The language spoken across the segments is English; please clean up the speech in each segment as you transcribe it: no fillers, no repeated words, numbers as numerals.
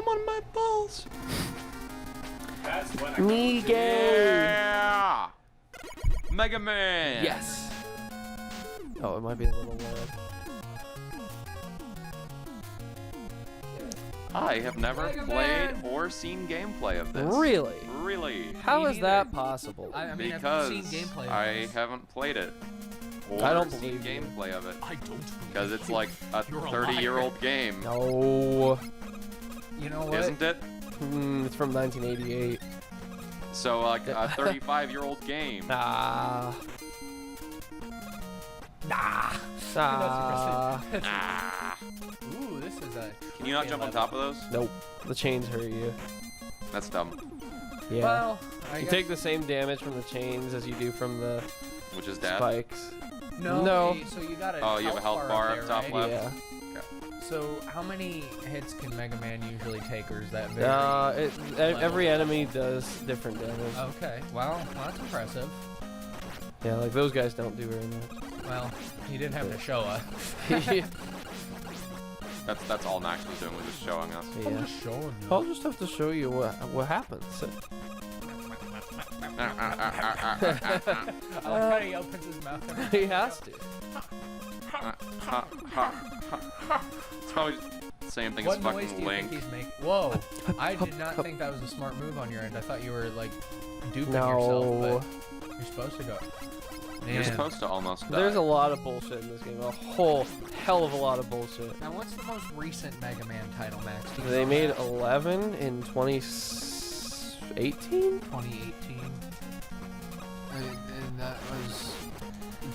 I'm on my balls. That's what Miguel. Yeah! Mega Man. Yes. Oh, it might be a little loud. I have never played or seen gameplay of this. Really? Really? How Me is neither. that possible? I mean, Because I've seen gameplay of I this. haven't played it. Or I don't seen believe you. gameplay of it. I don't Because it's like a You're a 30-year-old game. No. You know what? Isn't it? It's from 1988. So like a 35-year-old game. Nah. Nah. Nah. Ah. Ooh, this is a. Can you not jump on top of those? Nope. The chains hurt you. That's dumb. Yeah. Well, you take the same damage from the chains as you do from the Which is dad. spikes. No. Hey, so you got a. Oh, you have a health bar up up top there, left. Yeah. So how many hits can Mega Man usually take, or is that very? Every enemy does different damage. Okay. Well, that's impressive. Yeah, like those guys don't do very much. Well, he didn't have to show us. Yeah. That's all Max was doing, was just showing us. Yeah. Showing you. I'll just have to show you what happens. I like how he opens his mouth. He has to. It's probably the same thing as What noise do fucking you Link. think he's making? Whoa! I did not think that was a smart move on your end. I thought you were like duping No. yourself, but you're supposed to go. You're Man. supposed to almost die. There's a lot of bullshit in this game. A whole hell of a lot of bullshit. Now, what's the most recent Mega Man title, Max? Do you They know made that? 11 in 2018? 2018. And that was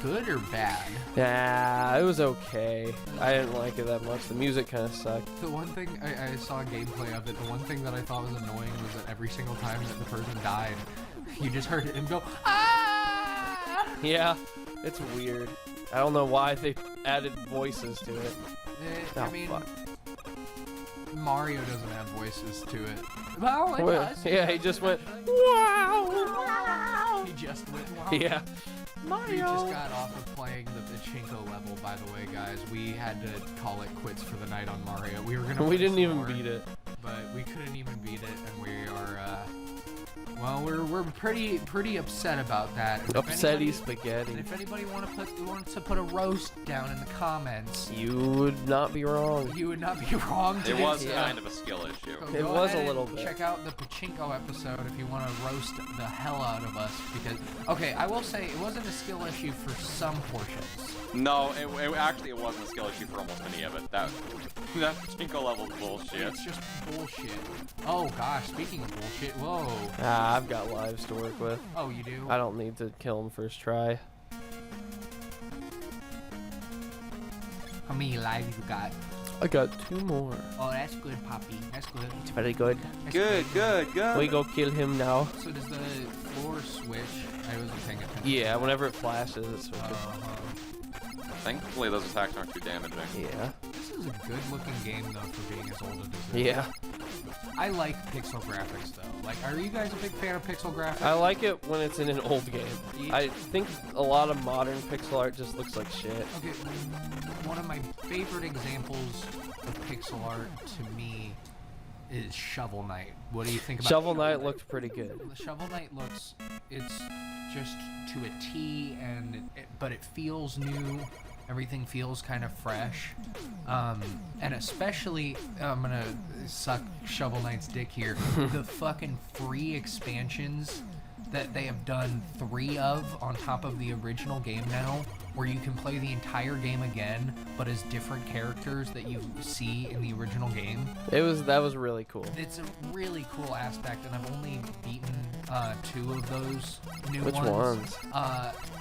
good or bad? Yeah, it was okay. I didn't like it that much. The music kind of sucked. The one thing I saw gameplay of it, the one thing that I thought was annoying was that every single time that the person died, you just heard him go, ah! Yeah, it's weird. I don't know why they added voices to it. I Oh, mean, fuck. Mario doesn't have voices to it. Well, it Well, does. yeah, he just went, wow! He just went, wow. Yeah. We Mario! just got off of playing the Pachinko level, by the way, guys. We had to call it quits for the night on Mario. We were gonna. We play didn't some even more, beat it. but we couldn't even beat it, and we are. Well, we're pretty upset about that. And if Upsetty anybody- spaghetti. And if anybody wants to put a roast down in the comments, You would not be wrong. you would not be wrong to It do was so. kind of a skill issue. So It go was a ahead little and bit. Check out the Pachinko episode if you want to roast the hell out of us. Because, okay, I will say it wasn't a skill issue for some portions. No, it actually it wasn't a skill issue for almost any of it. That Pachinko level's bullshit. It's just bullshit. Oh gosh, speaking of bullshit, whoa. Ah, I've got lives to work with. Oh, you do? I don't need to kill him first try. How many lives you got? I got 2 more. Oh, that's good, Poppy. That's good. It's very good. That's Good. We go kill him now. So does the floor switch? I wasn't paying attention. Yeah, whenever it flashes, it switches. Thankfully, those attacks aren't too damaging. Yeah. This is a good-looking game, though, for being as old as it is. Yeah. I like pixel graphics, though. Like, are you guys a big fan of pixel graphics? I like it when it's in an old game. Yeah. I think a lot of modern pixel art just looks like shit. Okay, one of my favorite examples of pixel art to me is Shovel Knight. What do you think about Shovel Knight looked pretty good. The Shovel Knight looks, it's just to a T, and but it feels new. Everything feels kind of fresh. And especially, I'm gonna suck Shovel Knight's dick here, the fucking free expansions that they have done 3 of on top of the original game now, where you can play the entire game again, but as different characters that you see in the original game. That was really cool. It's a really cool aspect, and I've only beaten 2 of those new Which ones. ones?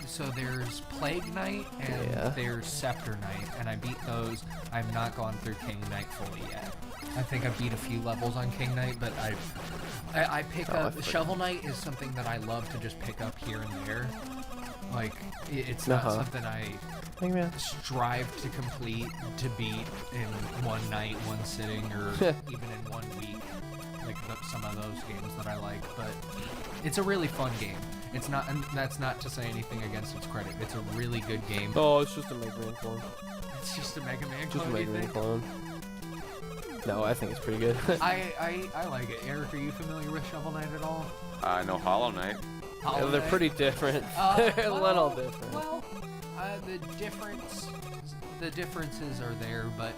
So there's Plague Knight and Yeah. there's Scepter Knight, and I beat those. I've not gone through King Knight fully yet. I think I beat a few levels on King Knight, but I pick up Shovel Knight is something that I love to just pick up here and there. Like it's not something I strive to complete, to beat in one night, one sitting, or even in 1 week. Like some of those games that I like, but it's a really fun game. It's not, and that's not to say anything against its credit. It's a really good game. Oh, it's just a Mega Man clone. It's just a Mega Man Just a clone, you Mega Man think? clone. No, I think it's pretty good. I like it. Eric, are you familiar with Shovel Knight at all? I know Hollow Knight. Hollow They're Knight? pretty different. They're a little different. Well, the differences are there, but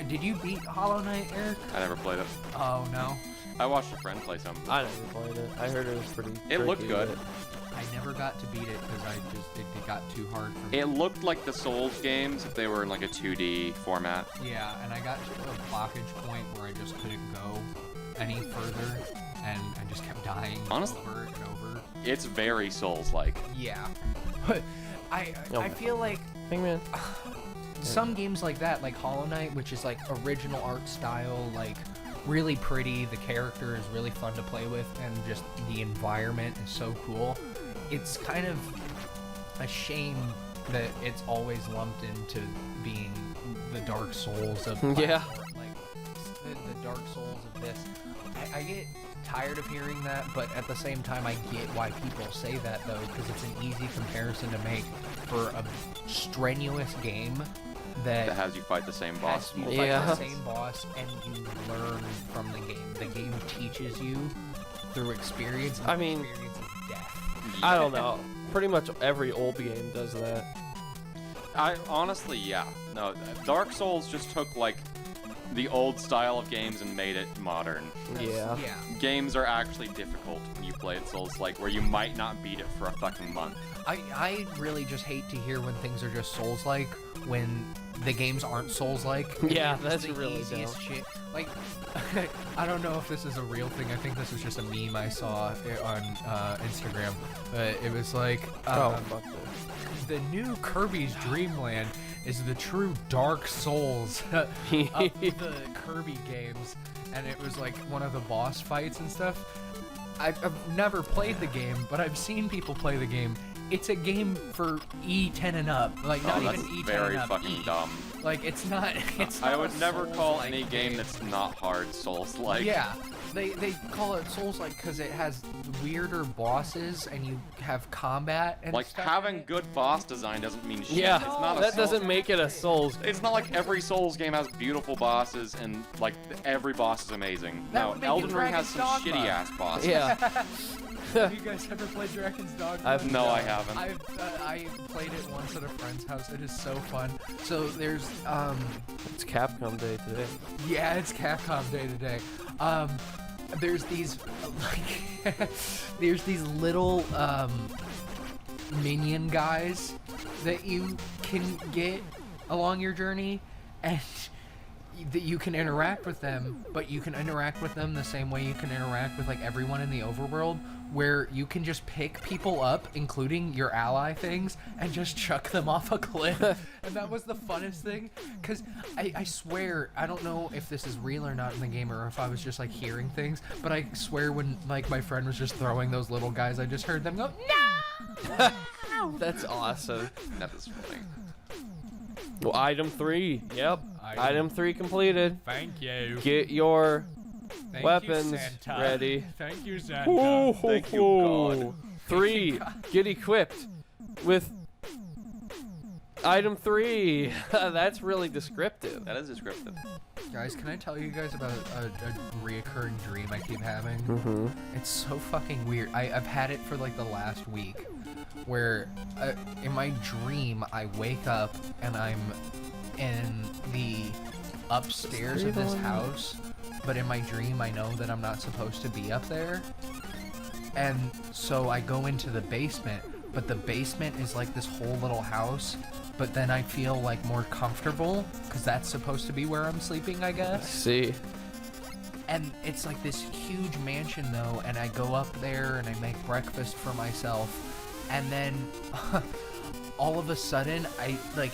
did you beat Hollow Knight, Eric? I never played it. Oh no. I watched a friend play some. I never played it. I heard it was pretty. It looked tricky, good. but- I never got to beat it because it got too hard for me. It looked like the Souls games if they were in like a 2D format. Yeah, and I got to a blockage point where I just couldn't go any further, and I just kept dying Honestly, over and over. it's very Souls-like. Yeah, but I feel like Hangman. some games like that, like Hollow Knight, which is like original art style, like really pretty, the character is really fun to play with, and just the environment is so cool. It's kind of a shame that it's always lumped into being the Dark Souls of Yeah. platform, like the Dark Souls of this. I get tired of hearing that, but at the same time I get why people say that though, because it's an easy comparison to make for a strenuous game that That has you fight the same boss. you multiple fight Yeah. the times. same boss and you learn from the game. The game teaches you through experience. And I mean- experience is death. I don't know. Pretty much every old game does that. I honestly, yeah. No, Dark Souls just took like the old style of games and made it modern. Yeah. Yeah. Games are actually difficult when you play it Souls-like, where you might not beat it for a fucking month. I really just hate to hear when things are just Souls-like, when the games aren't Souls-like. Yeah, They're just that's the really easiest dumb. shit. Like, I don't know if this is a real thing. I think this was just a meme I saw on Instagram. But it was like, Oh, fuck this. the new Kirby's Dream Land is the true Dark Souls of the Kirby games, and it was like one of the boss fights and stuff. I've never played the game, but I've seen people play the game. It's a game for E10 and up, like not Oh, that's even E10 very and up. fucking E. dumb. Like it's not. It's not I would a never call Souls-like any game that's not hard Souls-like. Yeah, they call it Souls-like because it has weirder bosses and you have combat and Like, stuff. having good boss design doesn't mean shit. Yeah, It's not a that Souls- doesn't make it a Souls. It's not like every Souls game has beautiful bosses and like every boss is amazing. That No, would make it Elden Ring has Dragon's some Dogma. shitty ass bosses. Yeah. Have you guys ever played Dragon's Dogma? No, I haven't. I played it once at a friend's house. It is so fun. So there's It's Capcom Day today. yeah, it's Capcom Day today. There's these like there's these little minion guys that you can get along your journey, and that you can interact with them, but you can interact with them the same way you can interact with like everyone in the overworld, where you can just pick people up, including your ally things, and just chuck them off a cliff. And that was the funnest thing, because I swear, I don't know if this is real or not in the game, or if I was just like hearing things, but I swear when like my friend was just throwing those little guys, I just heard them go, no! That's awesome. That is funny. Well, item 3. Yep. Item 3 completed. Thank you. Get your Thank weapons you, Santa. ready. Thank you, Santa. Ooh, Thank you, God. 3. Get equipped with item 3. That's really descriptive. That is descriptive. Guys, can I tell you guys about a reoccurring dream I keep having? Mm-hmm. It's so fucking weird. I've had it for like the last week, where in my dream I wake up and I'm in the upstairs of this house, but in my dream I know that I'm not supposed to be up there, and so I go into the basement, but the basement is like this whole little house, but then I feel like more comfortable because that's supposed to be where I'm sleeping, I guess. See. And it's like this huge mansion though, and I go up there and I make breakfast for myself, and then all of a sudden I like,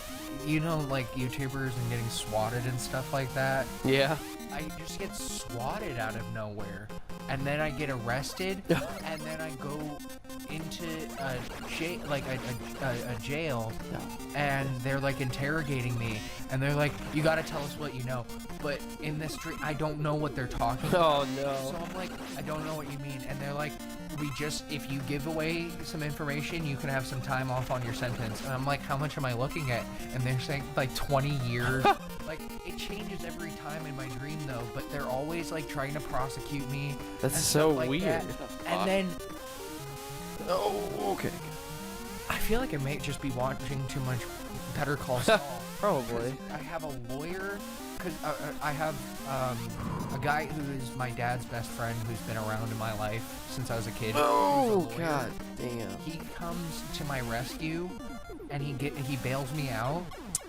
you know, like YouTubers and getting swatted and stuff like that. Yeah. I just get swatted out of nowhere, and then I get arrested, and then I go into a jail, and they're like interrogating me, and they're like, "You gotta tell us what you know." But in this dream, I don't know what they're talking about. Oh no. So I'm like, I don't know what you mean, and they're like, if you give away some information, you can have some time off on your sentence. And I'm like, how much am I looking at? And they're saying like 20 years. Like, it changes every time in my dream though, but they're always like trying to prosecute me. That's and so stuff like weird. that. And then Oh, okay. I feel like I may just be watching too much Better Call Saul. Probably. I have a lawyer, because I have a guy who is my dad's best friend who's been around in my life since I was a kid. Oh, Who's a lawyer. god damn. He comes to my rescue, and he bails me out,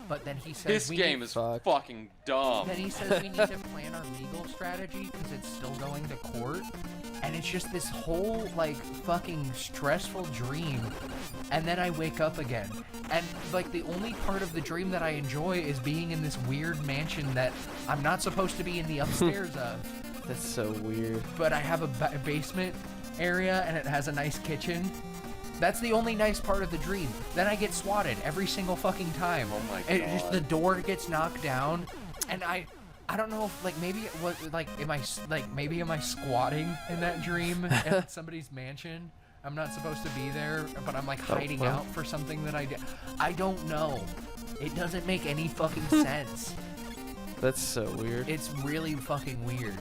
but then he says This game is fucking dumb. Then he says we need to plan our legal strategy because it's still going to court. And it's just this whole, like, fucking stressful dream. And then I wake up again. And, like, the only part of the dream that I enjoy is being in this weird mansion that I'm not supposed to be in the upstairs of. That's so weird. But I have a basement area, and it has a nice kitchen. That's the only nice part of the dream. Then I get swatted every single fucking time. Oh my And god. just the door gets knocked down, and I don't know if, like, maybe it was, like, am I squatting in that dream at somebody's mansion? I'm not supposed to be there, but I'm, like, hiding out for something that I did. I don't know. It doesn't make any fucking sense. That's so weird. It's really fucking weird.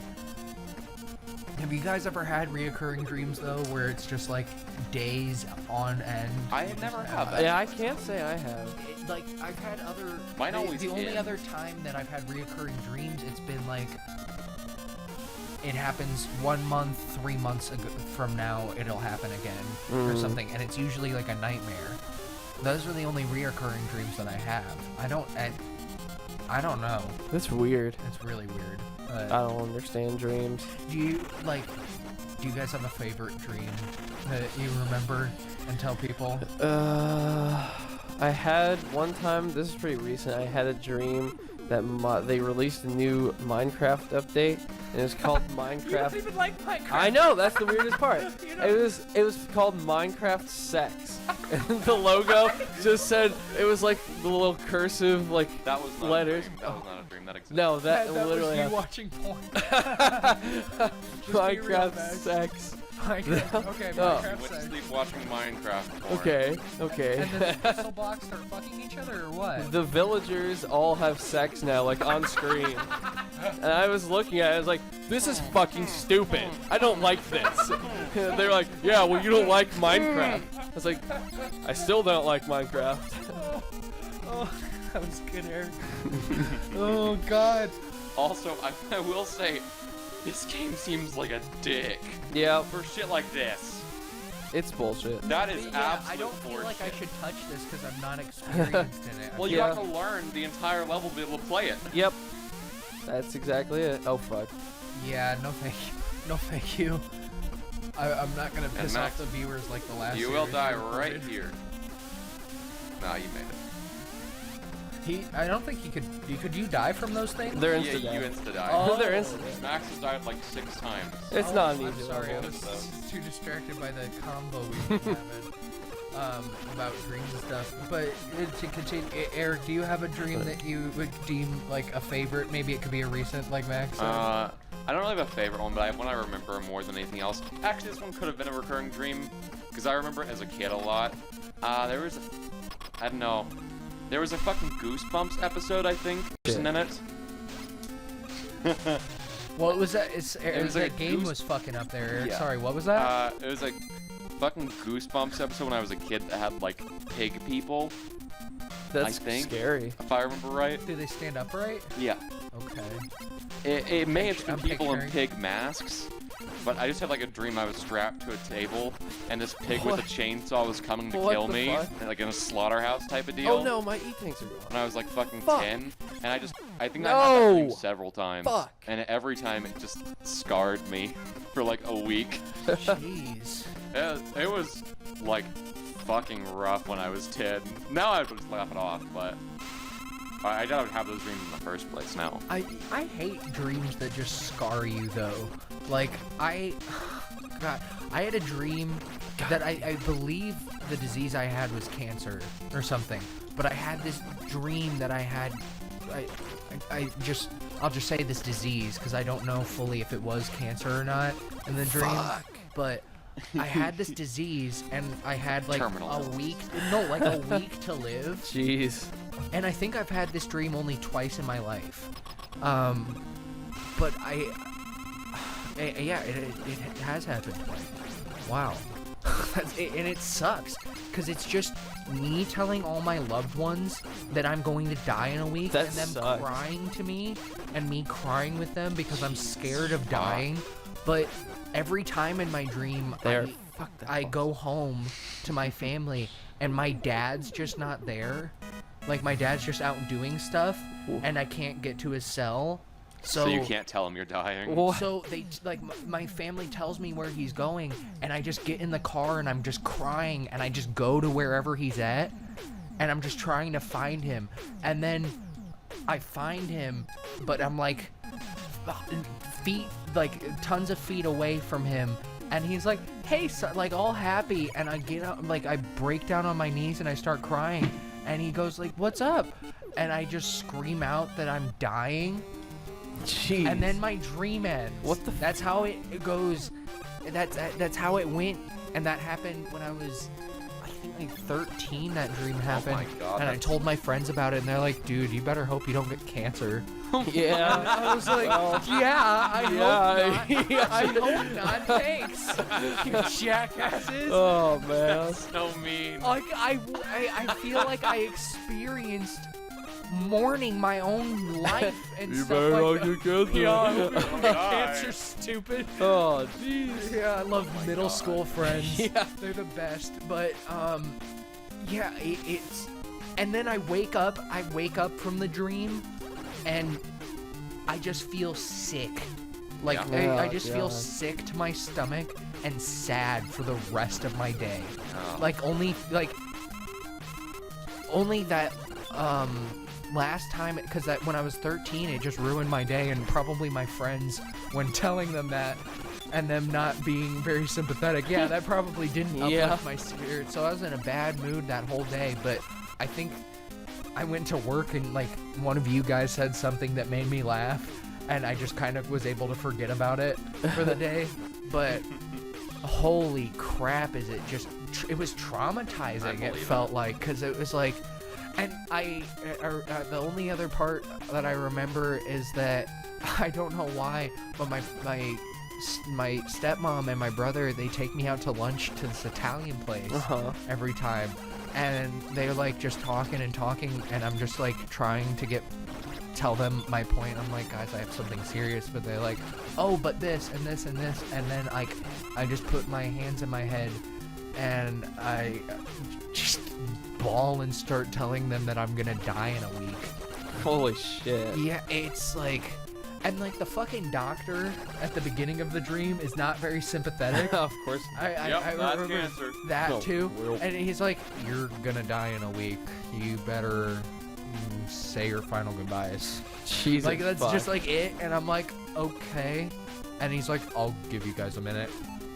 Have you guys ever had reoccurring dreams, though, where it's just, like, days on end? I never have that. Yeah, I can't say I have. Like, I've had other... Mine always The only did. other time that I've had reoccurring dreams, it's been, like... It happens 1 month, 3 months ago, from now, it'll happen again, or something, and it's usually, like, a nightmare. Those are the only reoccurring dreams that I have. I don't know. That's weird. It's really weird. I don't understand dreams. Do you guys have a favorite dream that you remember and tell people? I had one time, this is pretty recent, I had a dream that they released a new Minecraft update, and it was called Minecraft. You don't even like Minecraft. I know, that's the weirdest part. You know- It was called Minecraft Sex. And the logo just said, it was like the little cursive, like, That was not letters. A dream. That was not a dream. That existed. No, that literally was you happened. watching porn. Just be real, Minecraft Max. Sex. Minecraft. Okay, Oh. Minecraft Went to sex. sleep watching Minecraft porn. Okay. And then the pixel box start fucking each other, or what? The villagers all have sex now, like on screen. And I was looking at it, I was like, this is fucking stupid. I don't like this. They're like, yeah, well, you don't like Minecraft. I was like, I still don't like Minecraft. Oh, that was good, Eric. Oh, God. Also, I will say, this game seems like a dick Yeah, for shit like this. it's bullshit. That is Yeah, absolute I don't feel like I horseshit. should touch this because I'm not experienced in it. Well, you Yeah. have to learn the entire level to be able to play it. Yep. That's exactly it. Oh, fuck. Yeah, no thank you. No thank you. I'm not gonna piss Max, off the viewers like the last You will series die we right recorded. here. Nah, you made it. I don't think he could. Could you die from those things? They're Yeah, insta you death. insta-died. Oh. They're insta Max has died like 6 times. It's not an I'm easy sorry, I level. was too distracted by the combo we've been having about dreams and stuff. But to continue, Eric, do you have a dream that you would deem like a favorite? Maybe it could be a recent, like Max said. I don't really have a favorite one, but I have one I remember more than anything else. Actually, this one could have been a recurring dream, because I remember it as a kid a lot. There was I don't know. There was a fucking Goosebumps episode, I think, in it. What was that? It was like that a game goose- was fucking up there, Eric. Yeah. Sorry, what was that? It was like fucking Goosebumps episode when I was a kid that had like pig people, That's I think. scary. if I remember right. Do they stand upright? Yeah. Okay. It may have been I'm people in picturing- pig masks, but I just had like a dream I was strapped to a table and this pig What? with a chainsaw was coming to What kill the me, fuck? like in a slaughterhouse type of deal. Oh no, my e-tanks are gone. When I was like fucking Fuck. 10, and I think I had that dream No. several times, Fuck. and every time it just scarred me for like a week. Jeez. It was like fucking rough when I was 10. Now I would just laugh it off, but I don't have those dreams in the first place now. I hate dreams that just scar you though. Like God, I had a dream that I believe the disease I had was cancer or something. But I had this dream that I had I'll just say this disease because I don't know fully if it was cancer or not in the dream. Fuck. But I had this disease, and I had like Terminal a illness. week, no, like a week to live. Jeez. And I think I've had this dream only twice in my life. But yeah, it has happened twice. Wow. And it sucks, because it's just me telling all my loved ones that I'm going to die in a week, That and them sucks. crying to me, and me crying with them because I'm scared of dying. But every time in my dream, I go home to my family, and my dad's just not there. Like, my dad's just out doing stuff, and I can't get to his cell. So you can't tell him you're dying. What? So they like my family tells me where he's going, and I just get in the car and I'm just crying, and I just go to wherever he's at, and I'm just trying to find him, and then I find him, but I'm like tons of feet away from him, and he's like, "Hey, son," like all happy, and I get up, like I break down on my knees and I start crying, and he goes like, "What's up?" And I just scream out that I'm dying. Jeez. And then my dream ends. What the That's how it goes. That's how it went. And that happened when I was, I think, like 13. That dream happened. my God, and I that's- told my friends about it, and they're like, "Dude, you better hope you don't get cancer." Yeah. I was like, "Yeah, I hope not. I hope not. Thanks, you jackasses." Oh man. So mean. Like I feel like I experienced mourning my own life and You stuff better like not that. get cancer. Yeah, I hope you don't get Die. cancer, stupid. Oh jeez. Yeah, I love middle school friends. Yeah. They're the best. But yeah, it's. And then I wake up from the dream, and I just feel sick. Like Yeah. I just feel God. sick to my stomach and sad for the rest of my day. Oh. Like only that last time, because that when I was 13, it just ruined my day, and probably my friends, when telling them that and them not being very sympathetic, yeah, that probably didn't uplift Yeah. my spirit. So I was in a bad mood that whole day. But I think I went to work, and like one of you guys said something that made me laugh, and I just kind of was able to forget about it for the day. But holy crap, is it just it was traumatizing. It believe felt like, because it was like, and the only other part that I remember is that I don't know why, but my stepmom and my brother, they take me out to lunch to this Italian place every time, and they're like just talking, and I'm just like trying to tell them my point. I'm like, "Guys, I have something serious," but they're like, "Oh, but this and this and this," and then like I just put my hands in my head and I just bawl and start telling them that I'm gonna die in a week. Holy shit. Yeah, it's like, and like the fucking doctor at the beginning of the dream is not very sympathetic. Of course. I that's remember cancer. that No, too. well- And he's like, "You're gonna die in a week. You better say your final goodbyes." Jesus. Like that's fuck. just like it. And I'm like, "Okay." And he's like, "I'll give you guys a minute."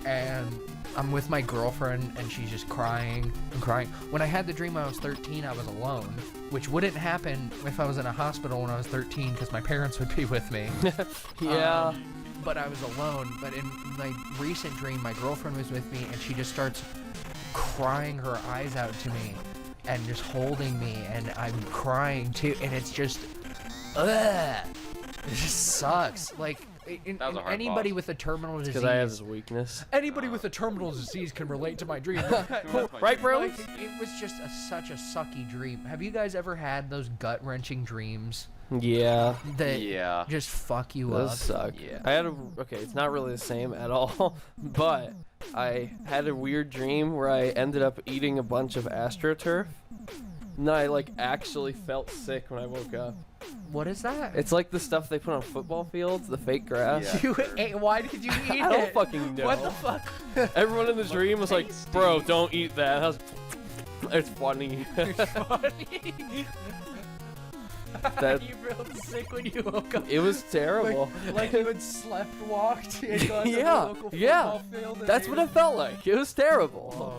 And I'm with my girlfriend, and she's just crying and crying. When I had the dream when I was 13, I was alone, which wouldn't happen if I was in a hospital when I was 13, because my parents would be with me. Yeah. But I was alone. But in my recent dream, my girlfriend was with me, and she just starts crying her eyes out to me and just holding me, and I'm crying too, and it's just, ugh. It just sucks. Like, That was a hard anybody pause. with a terminal disease. Because I have this weakness. Anybody with a terminal disease can relate to my dream. Right, bro? Like, it was just such a sucky dream. Have you guys ever had those gut-wrenching dreams Yeah. that Yeah. just fuck you Those up? suck. Yeah. I had okay, it's not really the same at all, but I had a weird dream where I ended up eating a bunch of AstroTurf. And I like actually felt sick when I woke up. What is that? It's like the stuff they put on football fields, the fake grass. Yeah. You ate, why did you eat I don't it? fucking know. What the fuck? Everyone in the dream was like, tasty. "Bro, don't eat that." I was, it's funny. That- You felt sick when you woke up. It was terrible. Like you had slept, walked, and gone to the Yeah, local yeah. football field. And That's ate what it felt like. It was terrible. Oh